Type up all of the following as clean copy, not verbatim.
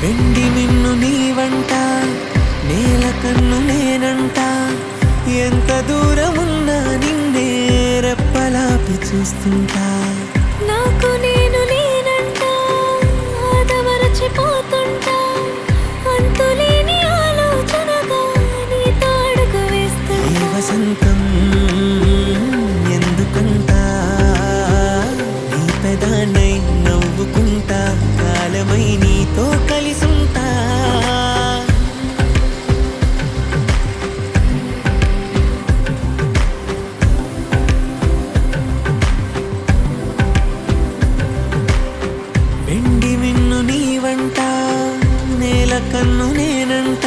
వెండి మిన్ను నీవంట, నేల కన్ను నేనంట, ఎంత దూరమున్నా నిన్నే రెప్పలాపి చూస్తుంటా. నాకు నేను నేనంట, ఆదమరచిపోతుంటా, అంతులేని ఆలోచనగా నీతో అడుగు వేస్తుంటా. ఈ వసంతం ఎందుకంట, నీ పెదానై నవ్వుకుంటా, కాలమై నీతో కలిసుంటా. వెండి మిన్ను నీవంట, నేల కన్ను నేనంట,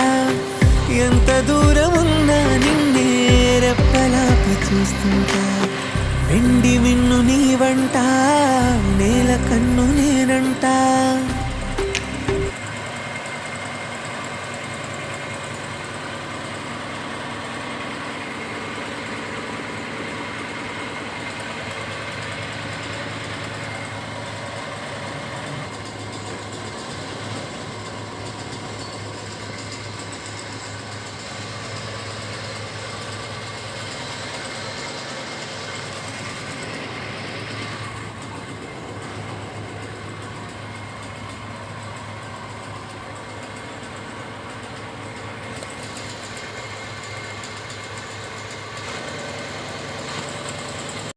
ఎంత దూరమున్నా నిన్నే రెప్పలాపి చూస్తుంటా. వెండి మిన్ను నీవంట, నేల కన్ను నేనంట.